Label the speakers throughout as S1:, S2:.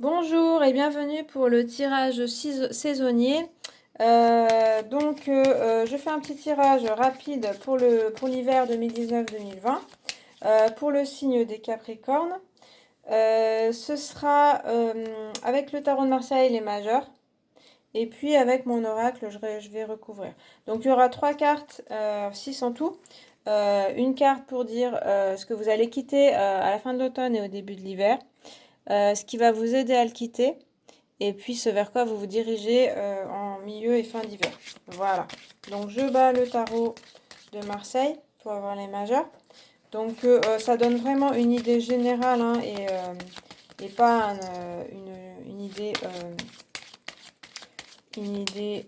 S1: Bonjour et bienvenue pour le tirage saisonnier. Je fais un petit tirage rapide pour l'hiver 2019-2020 pour le signe des Capricornes. Ce sera avec le tarot de Marseille les majeurs et puis avec mon oracle je vais recouvrir. Donc il y aura trois cartes, 6 en tout. Une carte pour dire ce que vous allez quitter à la fin de l'automne et au début de l'hiver. Ce qui va vous aider à le quitter, et puis ce vers quoi vous vous dirigez en milieu et fin d'hiver. Voilà. Donc je bats le tarot de Marseille pour avoir les majeurs. Donc ça donne vraiment une idée générale hein, et pas une idée une idée.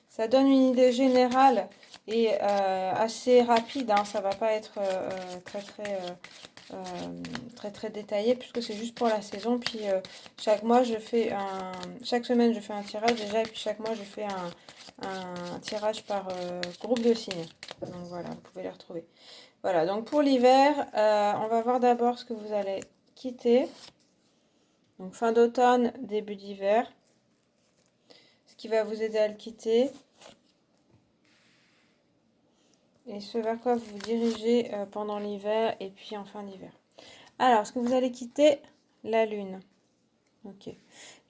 S1: Ça donne une idée générale et assez rapide. Hein, ça va pas être très détaillé puisque c'est juste pour la saison. Puis chaque semaine je fais un tirage déjà et puis chaque mois je fais un tirage par groupe de signes. Donc voilà, vous pouvez les retrouver. Voilà, donc pour l'hiver, on va voir d'abord ce que vous allez quitter. Donc fin d'automne, début d'hiver. Ce qui va vous aider à le quitter. Et ce vers quoi vous vous dirigez pendant l'hiver et puis en fin d'hiver. Alors, ce que vous allez quitter, la lune. Ok.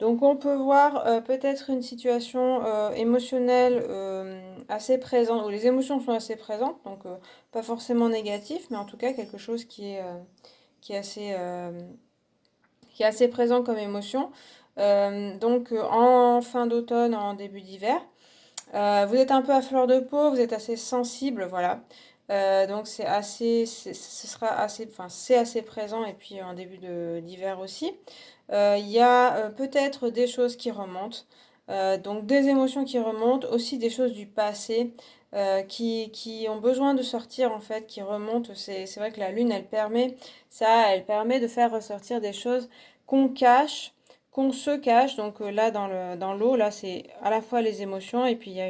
S1: Donc, on peut voir peut-être une situation émotionnelle assez présente, où les émotions sont assez présentes, donc pas forcément négatif, mais en tout cas quelque chose qui est qui est assez présent comme émotion. En fin d'automne, en début d'hiver. Vous êtes un peu à fleur de peau, vous êtes assez sensible, voilà. Donc ce sera assez, enfin c'est assez présent et puis en début d'hiver aussi. Il y a peut-être des choses qui remontent, donc des émotions qui remontent, aussi des choses du passé qui ont besoin de sortir en fait, qui remontent. C'est vrai que la lune, elle permet de faire ressortir des choses qu'on cache qu'on se cache. Donc là, dans l'eau, là, c'est à la fois les émotions et puis il y a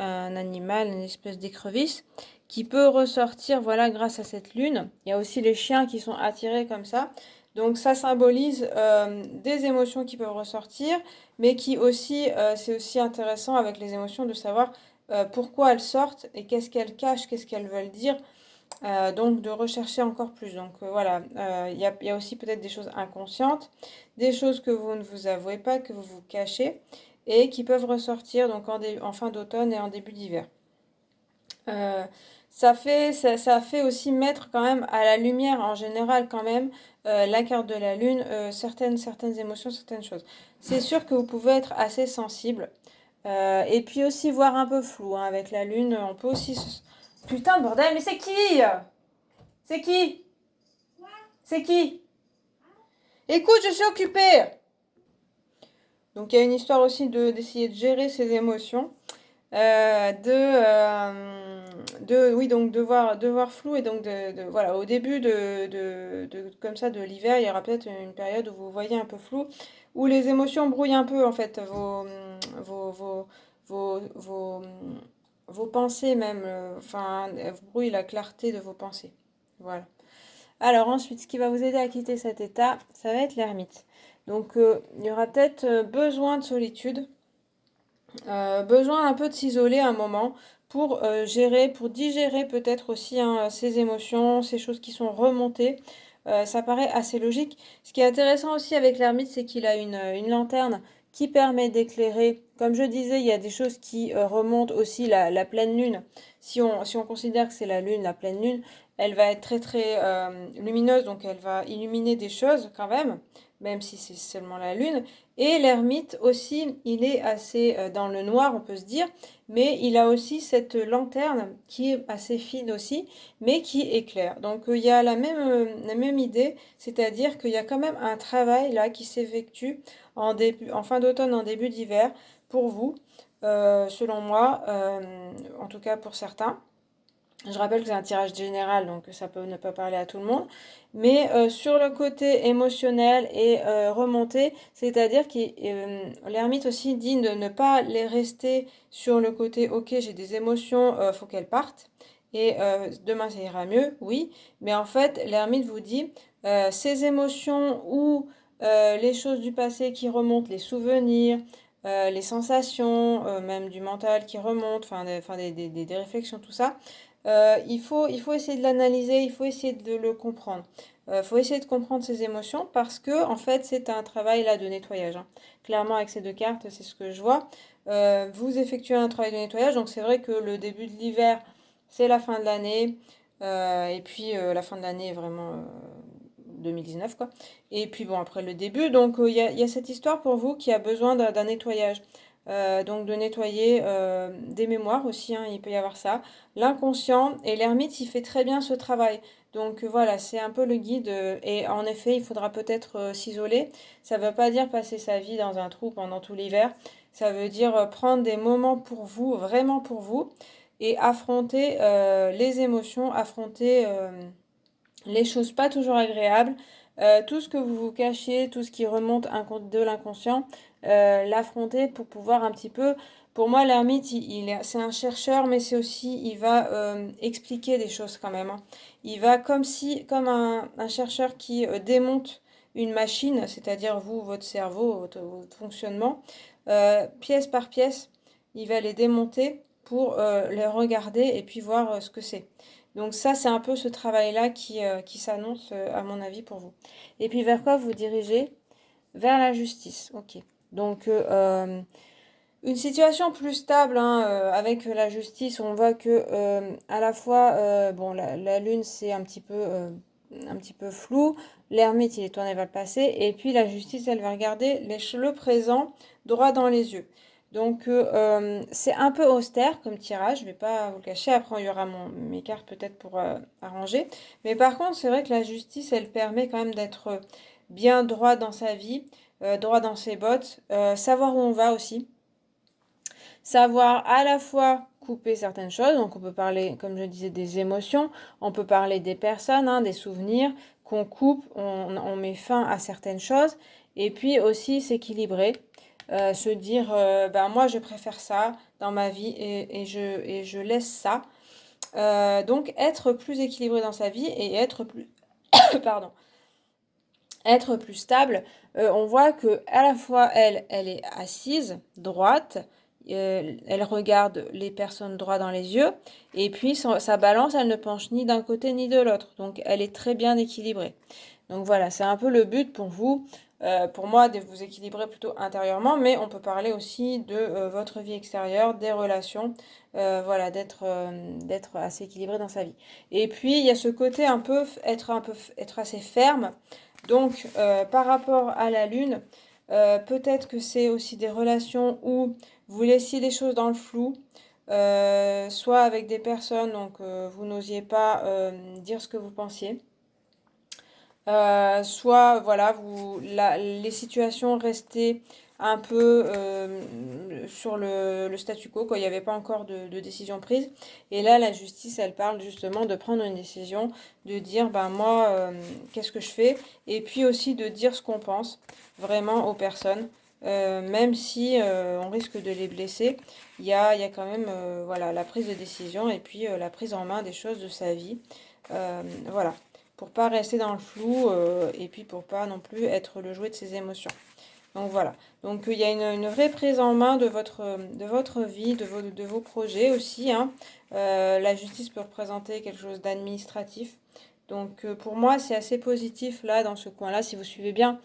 S1: un animal, une espèce d'écrevisse qui peut ressortir, voilà, grâce à cette lune. Il y a aussi les chiens qui sont attirés comme ça. Donc ça symbolise des émotions qui peuvent ressortir, mais qui aussi, c'est aussi intéressant avec les émotions de savoir pourquoi elles sortent et qu'est-ce qu'elles cachent, qu'est-ce qu'elles veulent dire. Donc de rechercher encore plus. Donc voilà, il y a aussi peut-être des choses inconscientes, des choses que vous ne vous avouez pas, que vous vous cachez, et qui peuvent ressortir donc en fin d'automne et en début d'hiver. Euh, ça fait aussi mettre quand même à la lumière en général quand même la carte de la lune, certaines émotions, certaines choses. C'est sûr que vous pouvez être assez sensible. Et puis aussi voir un peu flou hein, avec la lune. On peut aussi... Putain de bordel, mais c'est qui? C'est qui? C'est qui? Écoute, je suis occupée. Donc il y a une histoire aussi d'essayer de gérer ses émotions. Oui, donc de voir flou et donc voilà, au début comme ça de l'hiver, il y aura peut-être une période où vous voyez un peu flou, où les émotions brouillent un peu en fait vos, vos, vos, vos pensées même, enfin, elles brouillent la clarté de vos pensées. Voilà. Alors ensuite, ce qui va vous aider à quitter cet état, ça va être l'ermite. Donc il y aura peut-être besoin de solitude, besoin un peu de s'isoler un moment pour gérer, pour digérer peut-être aussi hein, ces émotions, ces choses qui sont remontées. Ça paraît assez logique. Ce qui est intéressant aussi avec l'ermite, c'est qu'il a une lanterne qui permet d'éclairer. Comme je disais, il y a des choses qui remontent aussi la pleine lune. Si on considère que c'est la lune, la pleine lune, elle va être très lumineuse, donc elle va illuminer des choses quand même si c'est seulement la lune. Et l'ermite aussi, il est assez dans le noir, on peut se dire, mais il a aussi cette lanterne qui est assez fine aussi, mais qui éclaire. Donc il y a la même idée, c'est-à-dire qu'il y a quand même un travail là qui s'effectue en fin d'automne, en début d'hiver, pour vous, selon moi, en tout cas pour certains. Je rappelle que c'est un tirage général, donc ça peut ne pas parler à tout le monde. Mais sur le côté émotionnel et remonté, c'est-à-dire que l'ermite aussi dit de ne pas les rester sur le côté ok, j'ai des émotions, faut qu'elles partent. et demain ça ira mieux, oui, mais en fait, l'ermite vous dit, ces émotions ou les choses du passé qui remontent, les souvenirs, les sensations, même du mental qui remonte, enfin des réflexions, tout ça, il faut essayer de l'analyser, il faut essayer de le comprendre. Il faut essayer de comprendre ses émotions parce que, en fait, c'est un travail là de nettoyage, hein. Clairement, avec ces deux cartes, c'est ce que je vois. Vous effectuez un travail de nettoyage, donc c'est vrai que le début de l'hiver, c'est la fin de l'année, et puis la fin de l'année est vraiment 2019, quoi. Et puis bon, après le début, donc il y a cette histoire pour vous qui a besoin d'un nettoyage. Donc de nettoyer des mémoires aussi, hein, il peut y avoir ça. L'inconscient, et l'ermite, il fait très bien ce travail. Donc voilà, c'est un peu le guide. Et en effet, il faudra peut-être s'isoler. Ça ne veut pas dire passer sa vie dans un trou pendant tout l'hiver. Ça veut dire prendre des moments pour vous, vraiment pour vous, et affronter les émotions, affronter les choses pas toujours agréables, tout ce que vous vous cachez, tout ce qui remonte de l'inconscient, l'affronter pour pouvoir un petit peu. Pour moi, l'ermite, c'est un chercheur, mais c'est aussi, il va expliquer des choses quand même, hein. Il va comme un chercheur qui démonte une machine, c'est-à-dire vous, votre cerveau, votre fonctionnement, pièce par pièce, il va les démonter pour les regarder et puis voir ce que c'est. Donc ça, c'est un peu ce travail-là qui s'annonce, à mon avis, pour vous. Et puis vers quoi vous dirigez? Vers la justice. Ok. Donc une situation plus stable, hein, avec la justice, on voit que à la fois, bon, la lune, c'est un petit peu flou. L'ermite, il est tourné vers le passé. Et puis la justice, elle va regarder le présent droit dans les yeux. Donc c'est un peu austère comme tirage, je vais pas vous le cacher. Après, il y aura mes cartes peut-être pour arranger. Mais par contre, c'est vrai que la justice, elle permet quand même d'être bien droit dans sa vie, droit dans ses bottes, savoir où on va aussi. Savoir à la fois couper certaines choses, donc on peut parler, comme je disais, des émotions, on peut parler des personnes, hein, des souvenirs qu'on coupe, on met fin à certaines choses, et puis aussi s'équilibrer, se dire, ben moi je préfère ça dans ma vie et je laisse ça. Donc être plus équilibré dans sa vie et être plus, pardon, être plus stable. On voit que à la fois elle est assise, droite, elle regarde les personnes droit dans les yeux, et puis sa balance, elle ne penche ni d'un côté ni de l'autre. Donc elle est très bien équilibrée. Donc voilà, c'est un peu le but pour vous, pour moi, de vous équilibrer plutôt intérieurement, mais on peut parler aussi de votre vie extérieure, des relations, voilà, d'être assez équilibré dans sa vie. Et puis il y a ce côté être assez ferme. Donc par rapport à la lune, peut-être que c'est aussi des relations où vous laissiez les choses dans le flou, soit avec des personnes, donc vous n'osiez pas dire ce que vous pensiez. Soit voilà, les situations restaient un peu sur le statu quo, quoi. Il n'y avait pas encore de décision prise. Et là, la justice, elle parle justement de prendre une décision, de dire, ben moi, qu'est-ce que je fais? Et puis aussi de dire ce qu'on pense vraiment aux personnes. Même si on risque de les blesser, il y a quand même voilà, la prise de décision et puis la prise en main des choses de sa vie. Voilà, pour pas rester dans le flou et puis pour pas non plus être le jouet de ses émotions. Donc voilà, donc il y a une vraie prise en main de votre vie, de vos projets aussi, hein. La justice peut représenter quelque chose d'administratif. Donc pour moi, c'est assez positif là, dans ce coin-là, si vous suivez bien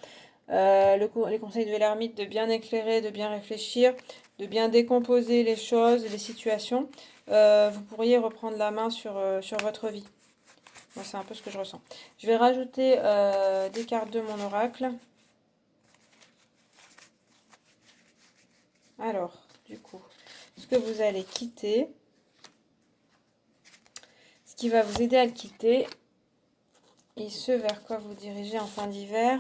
S1: les conseils de l'ermite, de bien éclairer, de bien réfléchir, de bien décomposer les choses, les situations. Vous pourriez reprendre la main sur votre vie. Moi, c'est un peu ce que je ressens. Je vais rajouter des cartes de mon oracle. Alors, du coup, ce que vous allez quitter, ce qui va vous aider à le quitter, et ce vers quoi vous dirigez en fin d'hiver.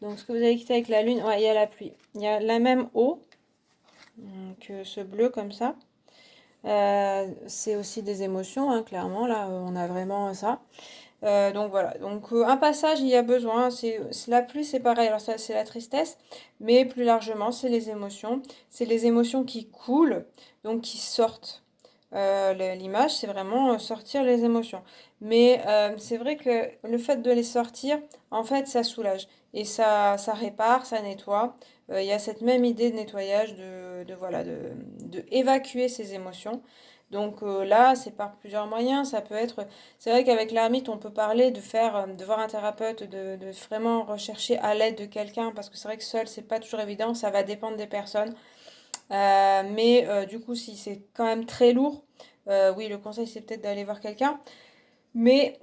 S1: Donc, ce que vous allez quitter avec la lune, ouais, il y a la pluie. Il y a la même eau, donc ce bleu comme ça. C'est aussi des émotions, hein, clairement, là, on a vraiment ça. Donc voilà, donc un passage, il y a besoin, la pluie, c'est pareil, alors ça c'est la tristesse, mais plus largement, c'est les émotions qui coulent, donc qui sortent. L'image, c'est vraiment sortir les émotions. Mais c'est vrai que le fait de les sortir, en fait, ça soulage. Et ça répare, ça nettoie. Il y a cette même idée de nettoyage, voilà, de évacuer ses émotions. Donc là, c'est par plusieurs moyens. Ça peut être, c'est vrai qu'avec l'ermite, on peut parler de faire, de voir un thérapeute, de vraiment rechercher à l'aide de quelqu'un, parce que c'est vrai que seul, c'est pas toujours évident. Ça va dépendre des personnes. Mais du coup, si c'est quand même très lourd, oui, le conseil, c'est peut-être d'aller voir quelqu'un. Mais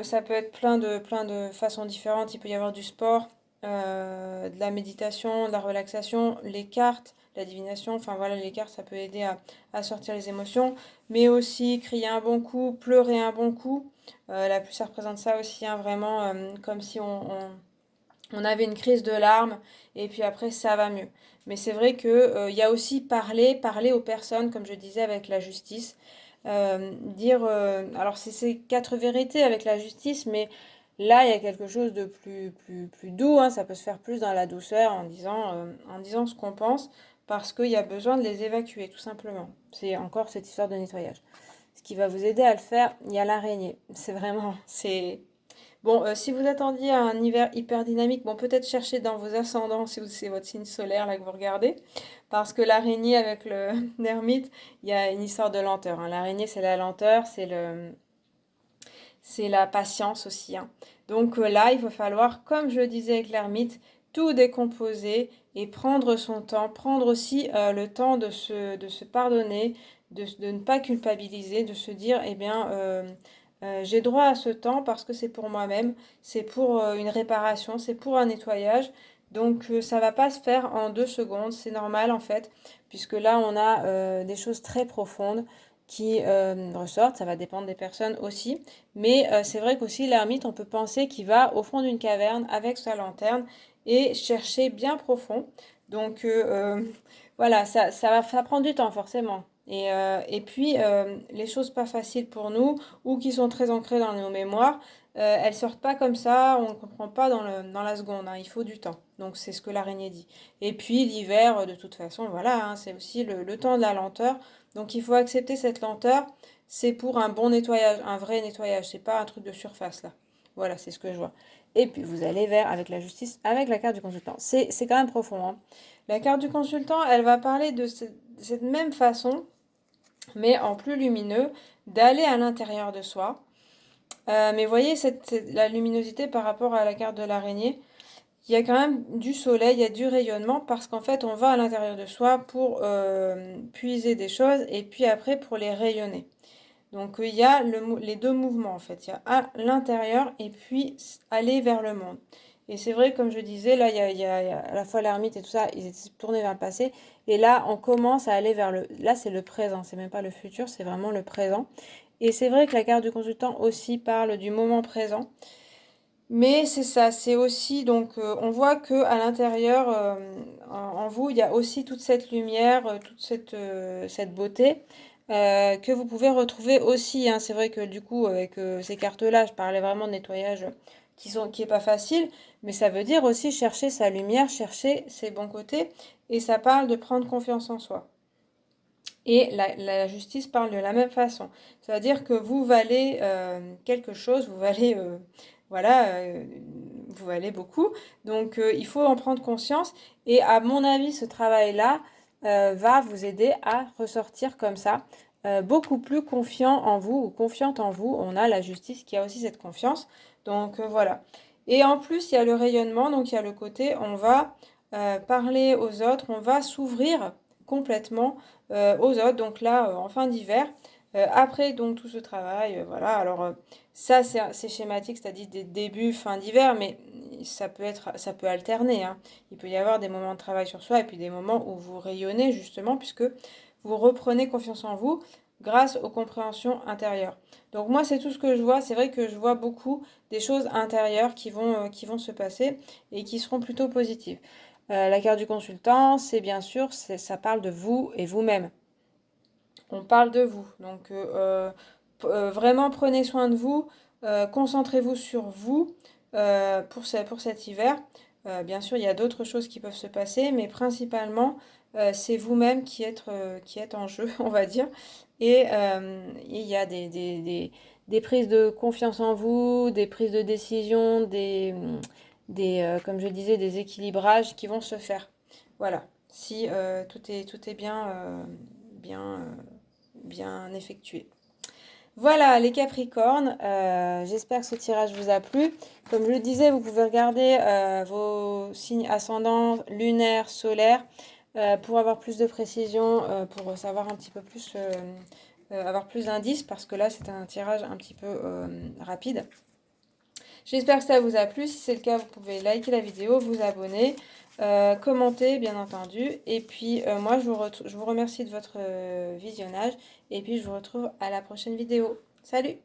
S1: ça peut être plein de façons différentes. Il peut y avoir du sport, de la méditation, de la relaxation, les cartes, la divination. Enfin voilà, les cartes, ça peut aider à sortir les émotions. Mais aussi crier un bon coup, pleurer un bon coup. La pluie, ça représente ça aussi, hein, vraiment, comme si on avait une crise de larmes et puis après ça va mieux. Mais c'est vrai que il y a aussi parler aux personnes, comme je disais avec la justice. Dire, alors c'est ces quatre vérités avec la justice, mais là il y a quelque chose de plus doux, hein, ça peut se faire plus dans la douceur en disant ce qu'on pense, parce qu'il y a besoin de les évacuer, tout simplement. C'est encore cette histoire de nettoyage. Ce qui va vous aider à le faire, il y a l'araignée. C'est vraiment, c'est bon, si vous attendiez à un hiver hyper dynamique, bon, peut-être chercher dans vos ascendants si c'est votre signe solaire là que vous regardez. Parce que l'araignée avec le l'ermite, il y a une histoire de lenteur, hein. L'araignée, c'est la lenteur, c'est la patience aussi, hein. Donc là, il va falloir, comme je le disais avec l'ermite, tout décomposer et prendre son temps, prendre aussi le temps de se pardonner, de ne pas culpabiliser, de se dire, eh bien, j'ai droit à ce temps parce que c'est pour moi-même, c'est pour une réparation, c'est pour un nettoyage. Donc ça va pas se faire en 2 secondes, c'est normal en fait, puisque là on a des choses très profondes qui ressortent, ça va dépendre des personnes aussi. Mais c'est vrai qu'aussi l'ermite, on peut penser qu'il va au fond d'une caverne avec sa lanterne et chercher bien profond. Donc voilà, ça prendre du temps forcément. Et puis, les choses pas faciles pour nous ou qui sont très ancrées dans nos mémoires, elles sortent pas comme ça, on ne comprend pas dans la seconde, hein, il faut du temps. Donc c'est ce que l'araignée dit. Et puis l'hiver, de toute façon, voilà, hein, c'est aussi le temps de la lenteur. Donc il faut accepter cette lenteur. C'est pour un bon nettoyage, un vrai nettoyage. C'est pas un truc de surface là. Voilà, c'est ce que je vois. Et puis vous allez vers avec la justice, avec la carte du consultant. C'est quand même profond, hein. La carte du consultant, elle va parler de cette même façon, mais en plus lumineux, d'aller à l'intérieur de soi. Mais voyez la luminosité par rapport à la carte de l'araignée. Il y a quand même du soleil, il y a du rayonnement parce qu'en fait on va à l'intérieur de soi pour puiser des choses et puis après pour les rayonner. Donc il y a les deux mouvements en fait. Il y a à l'intérieur et puis aller vers le monde. Et c'est vrai, comme je disais, là il y a à la fois l'ermite et tout ça, ils étaient tournés vers le passé. Et là on commence à aller vers le... Là c'est le présent, c'est même pas le futur, c'est vraiment le présent. Et c'est vrai que la carte du consultant aussi parle du moment présent. Mais c'est ça, c'est aussi, donc on voit que à l'intérieur, en vous, il y a aussi toute cette lumière, toute cette beauté que vous pouvez retrouver aussi, hein. C'est vrai que du coup, avec ces cartes-là, je parlais vraiment de nettoyage qui est pas facile, mais ça veut dire aussi chercher sa lumière, chercher ses bons côtés, et ça parle de prendre confiance en soi. Et la justice parle de la même façon. C'est-à-dire que vous valez quelque chose, vous valez, voilà, vous valez beaucoup. Donc il faut en prendre conscience. Et à mon avis, ce travail-là va vous aider à ressortir comme ça, beaucoup plus confiant en vous ou confiante en vous. On a la justice qui a aussi cette confiance. Donc voilà. Et en plus, il y a le rayonnement, donc il y a le côté, on va parler aux autres, on va s'ouvrir complètement aux autres. Donc là, en fin d'hiver, après donc tout ce travail, voilà. Alors ça, c'est schématique, c'est-à-dire des débuts, fin d'hiver, mais ça peut alterner, hein. Il peut y avoir des moments de travail sur soi et puis des moments où vous rayonnez justement, puisque vous reprenez confiance en vous grâce aux compréhensions intérieures. Donc moi, c'est tout ce que je vois. C'est vrai que je vois beaucoup des choses intérieures qui vont se passer et qui seront plutôt positives. La carte du consultant, c'est bien sûr, ça parle de vous et vous-même. On parle de vous. Donc vraiment prenez soin de vous, concentrez-vous sur vous pour cet hiver. Bien sûr, il y a d'autres choses qui peuvent se passer, mais principalement, c'est vous-même qui êtes en jeu, on va dire. Et il y a des prises de confiance en vous, des prises de décision, comme je disais, des équilibrages qui vont se faire. Voilà, si tout est bien, bien effectué. Voilà les Capricornes, j'espère que ce tirage vous a plu. Comme je le disais, vous pouvez regarder vos signes ascendants, lunaires, solaires, pour avoir plus de précision, pour savoir un petit peu plus, avoir plus d'indices, parce que là c'est un tirage un petit peu rapide. J'espère que ça vous a plu. Si c'est le cas, vous pouvez liker la vidéo, vous abonner, commenter bien entendu. Et puis moi, je vous remercie de votre visionnage. Et puis je vous retrouve à la prochaine vidéo. Salut!